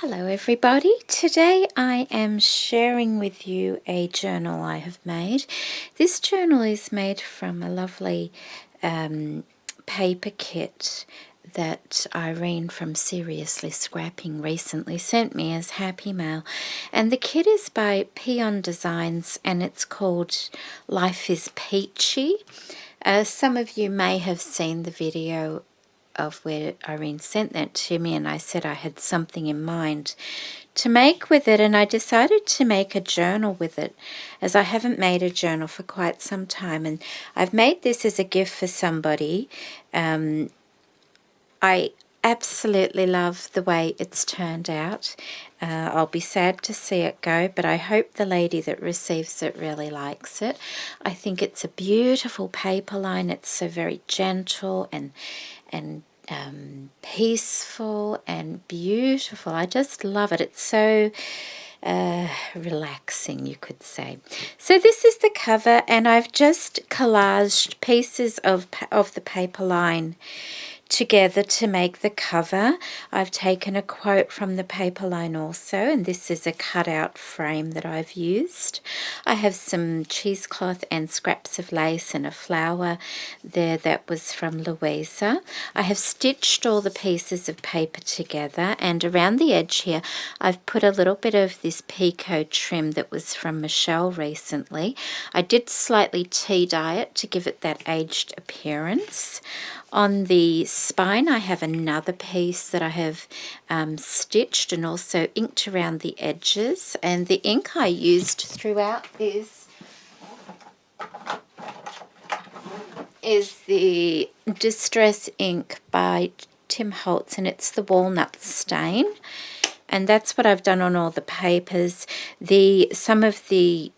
Hello everybody, today I am sharing with you a journal I have made. This journal is made from a lovely paper kit that Irene from Seriously Scrapping recently sent me as Happy Mail, and the kit is by Pion Designs and it's called Life is Peachy. Some of you may have seen the video of where Irene sent that to me, and I said I had something in mind to make with it, and I decided to make a journal with it as I haven't made a journal for quite some time, and I've made this as a gift for somebody. I absolutely love the way it's turned out. I'll be sad to see it go, but I hope the lady that receives it really likes it. I think it's a beautiful paper line. It's so very gentle and peaceful and beautiful. I just love it. It's so relaxing, you could say. So this is the cover, and I've just collaged pieces of the paper line together to make the cover. I've taken a quote from the paper line also, and this is a cutout frame that I've used. I have some cheesecloth and scraps of lace and a flower there that was from Louisa. I have stitched all the pieces of paper together, and around the edge here I've put a little bit of this picot trim that was from Michelle recently. I did slightly tea dye it to give it that aged appearance. On the spine I have another piece that I have stitched and also inked around the edges, and the ink I used throughout this is the Distress ink by Tim Holtz, and it's the walnut stain, and that's what I've done on all the papers. Some of the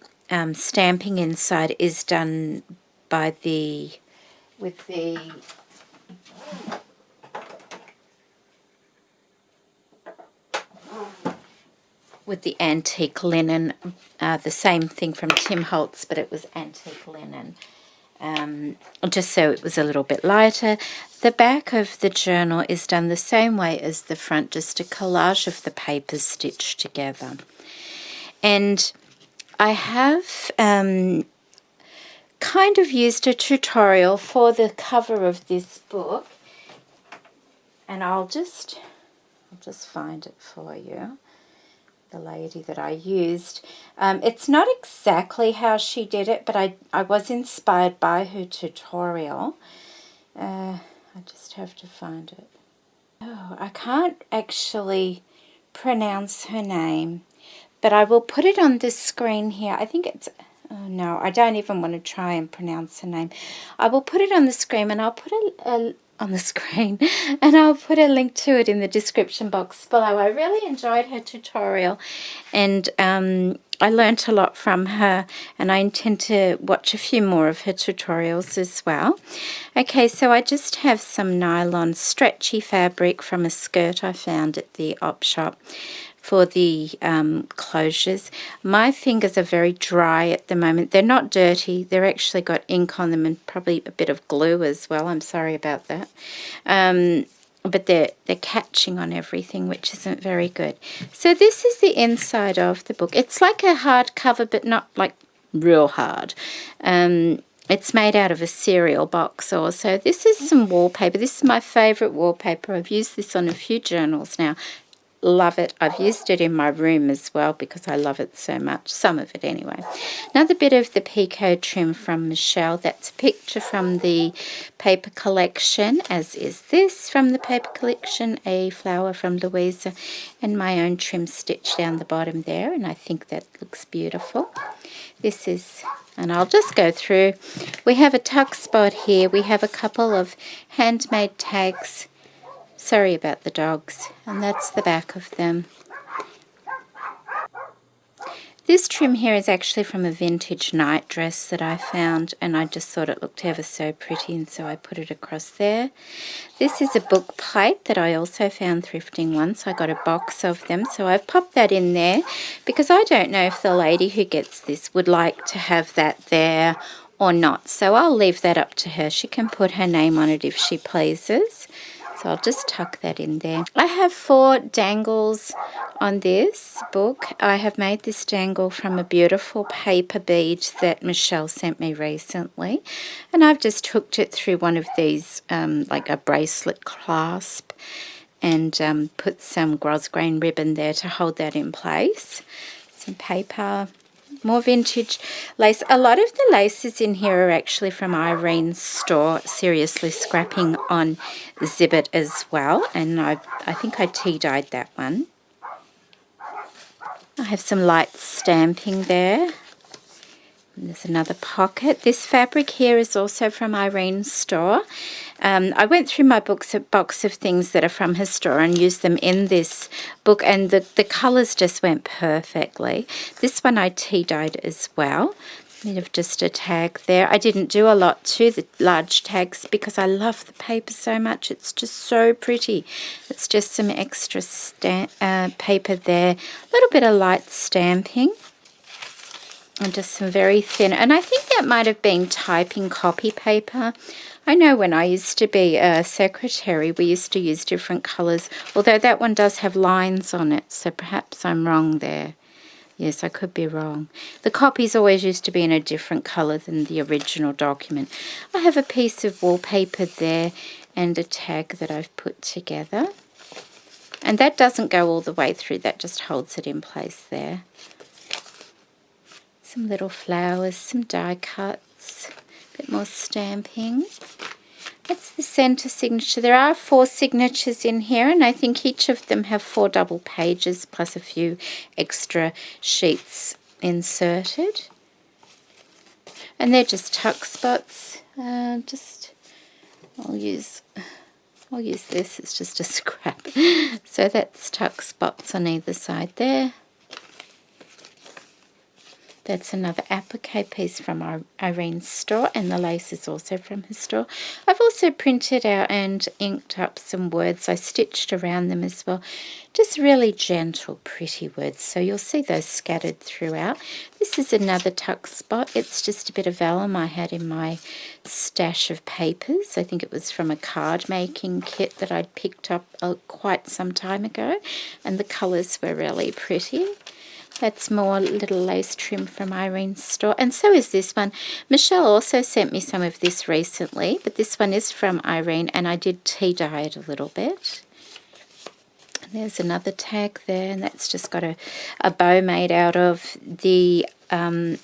stamping inside is done by with the antique linen, the same thing from Tim Holtz, but it was antique linen, just so it was a little bit lighter. The back of the journal is done the same way as the front, just a collage of the papers stitched together. And I have kind of used a tutorial for the cover of this book, and I'll just find it for you. The lady that I used. It's not exactly how she did it, but I was inspired by her tutorial. I just have to find it. Oh, I can't actually pronounce her name, but I will put it on the screen here. I think it's, oh no, I don't even want to try and pronounce her name. I will put it on the screen, and I'll put on the screen, and I'll put a link to it in the description box below. I really enjoyed her tutorial, and I learnt a lot from her, and I intend to watch a few more of her tutorials as well. Okay, so I just have some nylon stretchy fabric from a skirt I found at the op shop for the closures. My fingers are very dry at the moment. They're not dirty. They're actually got ink on them and probably a bit of glue as well. I'm sorry about that. But they're catching on everything, which isn't very good. So this is the inside of the book. It's like a hardcover, but not like real hard. It's made out of a cereal box also. This is some wallpaper. This is my favourite wallpaper. I've used this on a few journals now. Love it. I've used it in my room as well because I love it so much. Some of it anyway. Another bit of the picot trim from Michelle. That's a picture from the paper collection, as is this from the paper collection, a flower from Louisa, and my own trim stitch down the bottom there, and I think that looks beautiful. This is, and I'll just go through. We have a tuck spot here. We have a couple of handmade tags. Sorry about the dogs. And that's the back of them. This trim here is actually from a vintage night dress that I found, and I just thought it looked ever so pretty, and so I put it across there. This is a book plate that I also found thrifting once. I got a box of them, so I've popped that in there because I don't know if the lady who gets this would like to have that there or not. So I'll leave that up to her. She can put her name on it if she pleases. So I'll just tuck that in there. I have 4 dangles on this book. I have made this dangle from a beautiful paper bead that Michelle sent me recently. And I've just hooked it through one of these, like a bracelet clasp, and put some grosgrain ribbon there to hold that in place. Some paper. More vintage lace. A lot of the laces in here are actually from Irene's store, Seriously Scrapping on Zibbet as well. And I think I tea-dyed that one. I have some light stamping there. And there's another pocket. This fabric here is also from Irene's store. I went through my box of things that are from her store and used them in this book, and the colours just went perfectly. This one I tea-dyed as well. Bit of just a tag there. I didn't do a lot to the large tags because I love the paper so much. It's just so pretty. It's just some extra paper there. A little bit of light stamping. And just some very thin, and I think that might have been typing copy paper. I know when I used to be a secretary, we used to use different colours, although that one does have lines on it, so perhaps I'm wrong there. Yes, I could be wrong. The copies always used to be in a different colour than the original document. I have a piece of wallpaper there and a tag that I've put together. And that doesn't go all the way through, that just holds it in place there. Some little flowers, some die cuts, a bit more stamping. That's the centre signature. There are 4 signatures in here, and I think each of them have 4 double pages plus a few extra sheets inserted. And they're just tuck spots. I'll use this. It's just a scrap. So that's tuck spots on either side there. That's another applique piece from Irene's store, and the lace is also from her store. I've also printed out and inked up some words. I stitched around them as well. Just really gentle, pretty words. So you'll see those scattered throughout. This is another tuck spot. It's just a bit of vellum I had in my stash of papers. I think it was from a card making kit that I'd picked up quite some time ago. And the colours were really pretty. That's more little lace trim from Irene's store. And so is this one. Michelle also sent me some of this recently, but this one is from Irene, and I did tea-dye it a little bit. And there's another tag there, and that's just got a bow made out of the a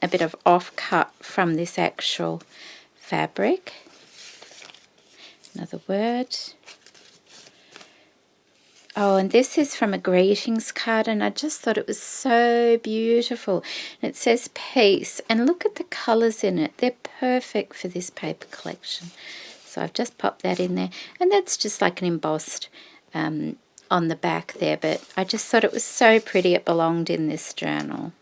bit of off-cut from this actual fabric. Another word. Oh, and this is from a greetings card, and I just thought it was so beautiful. And it says peace, and look at the colours in it. They're perfect for this paper collection. So I've just popped that in there, and that's just like an embossed on the back there, but I just thought it was so pretty. It belonged in this journal.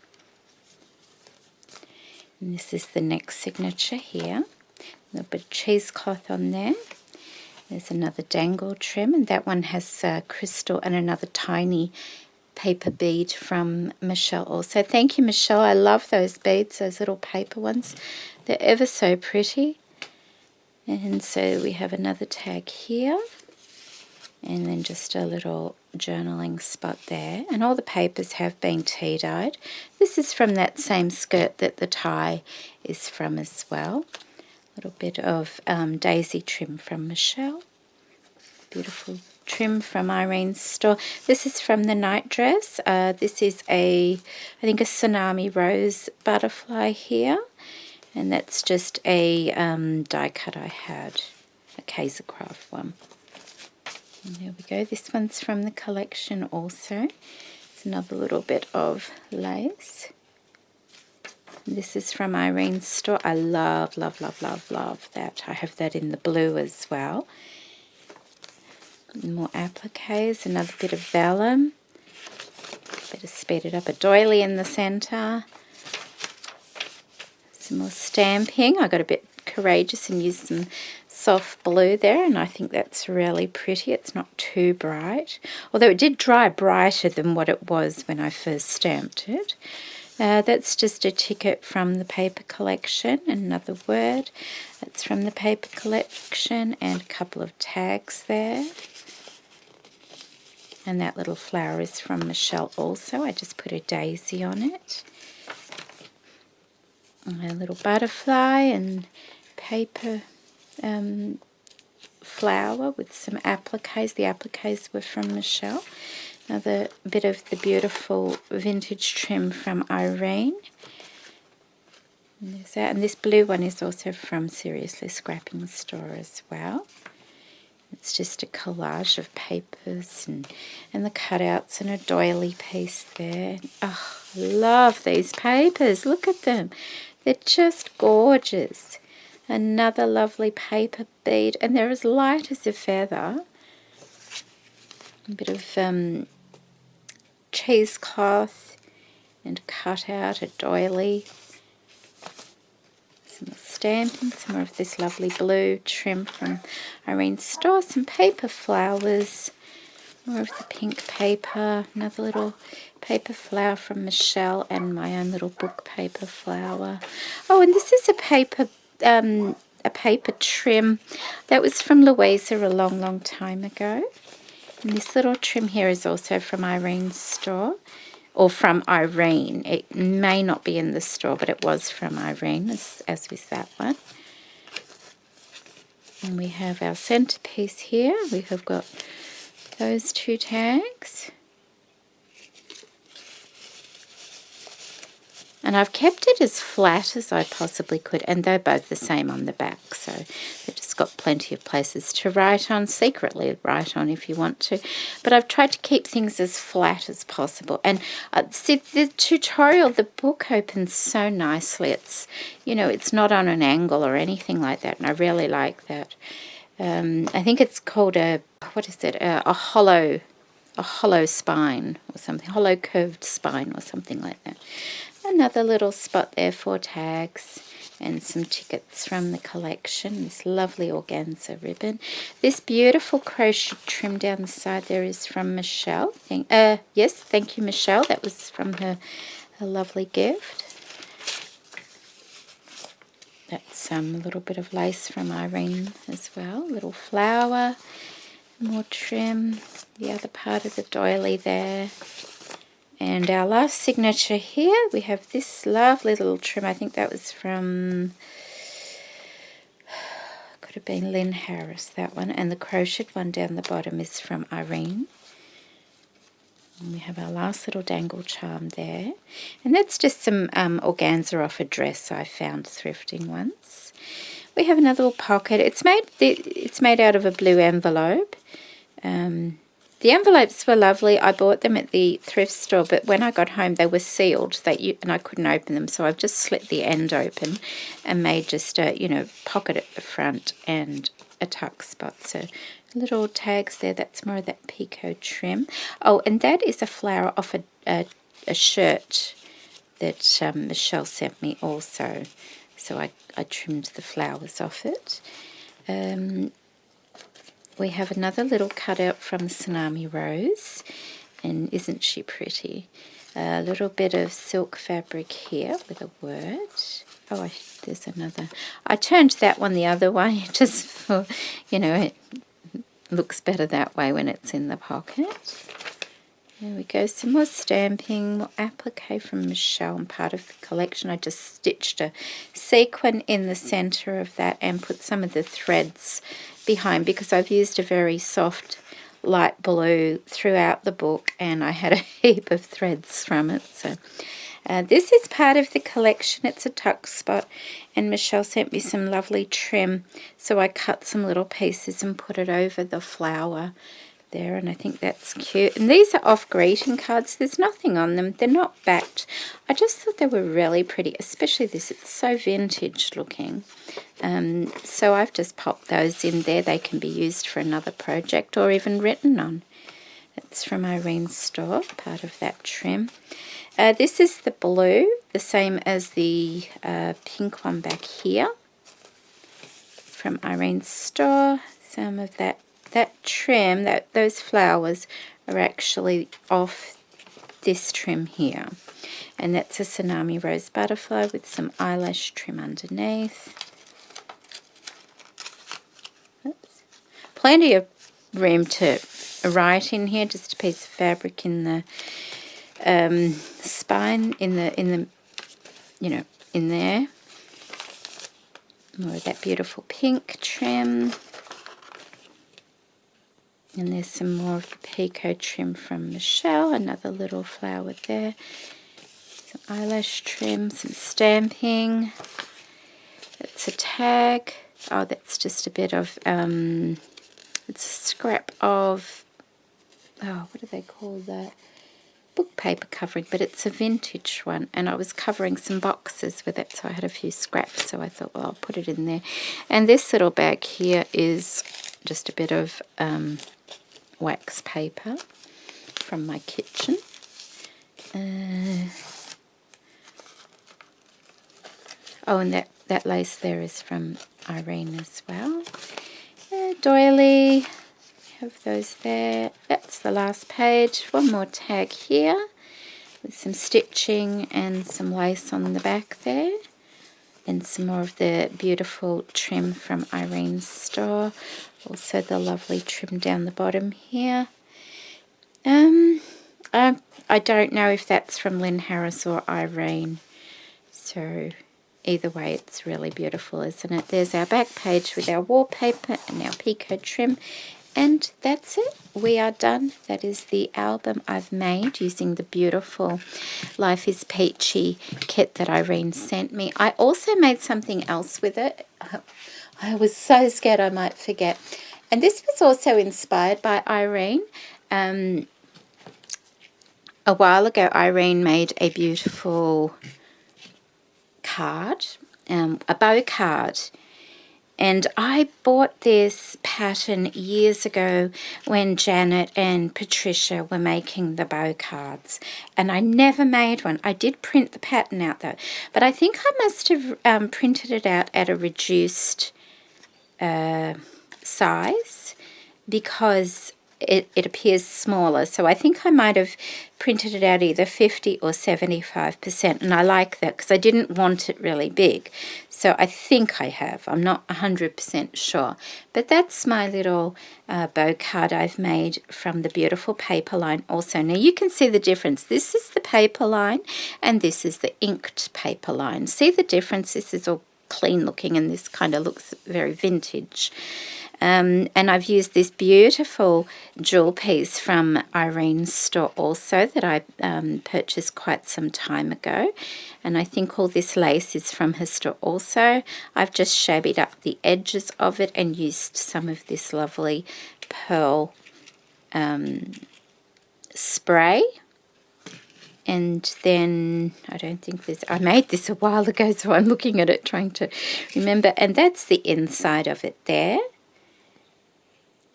And this is the next signature here. A little bit of cheesecloth on there. There's another dangle trim, and that one has crystal and another tiny paper bead from Michelle also. Thank you, Michelle. I love those beads, those little paper ones. They're ever so pretty. And so we have another tag here, and then just a little journaling spot there. And all the papers have been tea-dyed. This is from that same skirt that the tie is from as well. Little bit of daisy trim from Michelle. Beautiful trim from Irene's store. This is from the night dress. This is I think a tsunami rose butterfly here. And that's just a die cut I had. A Kaiser Craft one. And there we go. This one's from the collection also. It's another little bit of lace. This is from Irene's store. I love, love, love, love, love that. I have that in the blue as well. More appliques, another bit of vellum. Better speed it up. A doily in the centre. Some more stamping. I got a bit courageous and used some soft blue there, and I think that's really pretty. It's not too bright, although it did dry brighter than what it was when I first stamped it. That's just a ticket from the paper collection, another word. That's from the paper collection, and a couple of tags there. And that little flower is from Michelle also. I just put a daisy on it. And a little butterfly and paper flower with some appliques. The appliques were from Michelle. Another bit of the beautiful vintage trim from Irene. And there's that. And this blue one is also from Seriously Scrapping Store as well. It's just a collage of papers and the cutouts and a doily piece there. Oh, I love these papers. Look at them. They're just gorgeous. Another lovely paper bead, and they're as light as a feather. A bit of cheesecloth and cutout, a doily. Some more stamping, some more of this lovely blue trim from Irene's store, some paper flowers, more of the pink paper, another little paper flower from Michelle, and my own little book paper flower. Oh, and this is a paper trim that was from Louisa a long, long time ago. And this little trim here is also from Irene's store, or from Irene. It may not be in the store, but it was from Irene, as with that one. And we have our centerpiece here. We have got those two tags. And I've kept it as flat as I possibly could, and they're both the same on the back, so they've just got plenty of places to write on, secretly write on if you want to. But I've tried to keep things as flat as possible. And see, the tutorial, the book opens so nicely. It's, you know, it's not on an angle or anything like that, and I really like that. I think it's called a hollow spine or something, hollow curved spine or something like that. Another little spot there for tags and some tickets from the collection. This lovely organza ribbon. This beautiful crochet trim down the side there is from Michelle. Yes, thank you, Michelle. That was from her lovely gift. That's a little bit of lace from Irene as well. Little flower, more trim. The other part of the doily there. And our last signature here, we have this lovely little trim. I think that was from, could have been Lynn Harris, that one. And the crocheted one down the bottom is from Irene. And we have our last little dangle charm there. And that's just some organza off a dress I found thrifting once. We have another little pocket. It's made out of a blue envelope. The envelopes were lovely. I bought them at the thrift store, but when I got home they were sealed and I couldn't open them, so I've just slit the end open and made just a pocket at the front and a tuck spot. So little tags there. That's more of that picot trim. Oh, and that is a flower off a shirt that Michelle sent me also. So I trimmed the flowers off it. We have another little cutout from Tsunami Rose, and isn't she pretty? A little bit of silk fabric here with a word. Oh, there's another. I turned that one the other way just for, it looks better that way when it's in the pocket. There we go, some more stamping, more applique from Michelle, and part of the collection. I just stitched a sequin in the centre of that and put some of the threads behind because I've used a very soft light blue throughout the book and I had a heap of threads from it. So this is part of the collection. It's a tuck spot, and Michelle sent me some lovely trim, so I cut some little pieces and put it over the flower there, and I think that's cute. And these are off greeting cards. There's nothing on them. They're not backed. I just thought they were really pretty, especially this. It's so vintage looking. So I've just popped those in there. They can be used for another project or even written on. It's from Irene's store, part of that trim. This is the blue, the same as the pink one back here from Irene's store. Some of that trim, those flowers are actually off this trim here. And that's a Tsunami Rose Butterfly with some eyelash trim underneath. Oops. Plenty of room to write in here, just a piece of fabric in the spine, in the you know, in there. More of that beautiful pink trim. And there's some more of the Pico trim from Michelle, another little flower there. Some eyelash trim, some stamping. That's a tag. Oh, that's just a bit of, it's a scrap of, oh, what do they call that? Book paper covering, but it's a vintage one, and I was covering some boxes with it, so I had a few scraps, so I thought, well, I'll put it in there. And this little bag here is just a bit of wax paper from my kitchen. Oh, and that lace there is from Irene as well. Doily, have those there. That's the last page. One more tag here with some stitching and some lace on the back there. And some more of the beautiful trim from Irene's store. Also the lovely trim down the bottom here. I don't know if that's from Lynn Harris or Irene. So either way, it's really beautiful, isn't it? There's our back page with our wallpaper and our Pico trim. And that's it. We are done. That is the album I've made using the beautiful Life is Peachy kit that Irene sent me. I also made something else with it. I was so scared I might forget. And this was also inspired by Irene. A while ago, Irene made a beautiful card, a bow card. And I bought this pattern years ago when Janet and Patricia were making the bow cards. And I never made one. I did print the pattern out though. But I think I must have printed it out at a reduced size because it appears smaller. So I think I might have printed it out either 50 or 75%. And I like that because I didn't want it really big. So I think I have. I'm not 100% sure. But that's my little bow card I've made from the beautiful paper line also. Now you can see the difference. This is the paper line and this is the inked paper line. See the difference? This is all clean looking and this kind of looks very vintage. And I've used this beautiful jewel piece from Irene's store also that I purchased quite some time ago. And I think all this lace is from her store also. I've just shabbied up the edges of it and used some of this lovely pearl spray. And then, I don't think there's, I made this a while ago, so I'm looking at it trying to remember. And that's the inside of it there.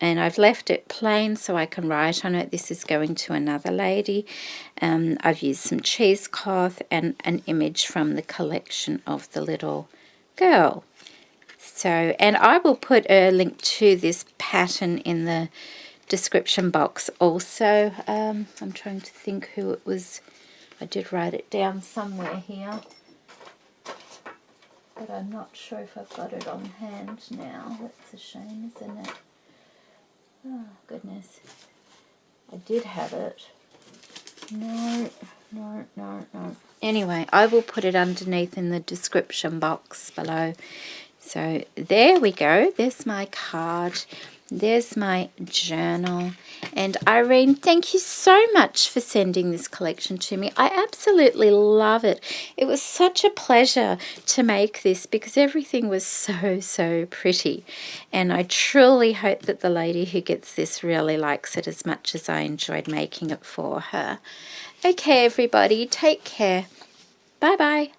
And I've left it plain so I can write on it. This is going to another lady. I've used some cheesecloth and an image from the collection of the little girl. So, and I will put a link to this pattern in the description box also. I'm trying to think who it was. I did write it down somewhere here, but I'm not sure if I've got it on hand now. That's a shame, isn't it? Oh, goodness. I did have it. No. Anyway, I will put it underneath in the description box below. So there we go. There's my card. There's my journal. And Irene, thank you so much for sending this collection to me. I absolutely love it. It was such a pleasure to make this because everything was so pretty. And I truly hope that the lady who gets this really likes it as much as I enjoyed making it for her. Okay, everybody, take care. Bye-bye.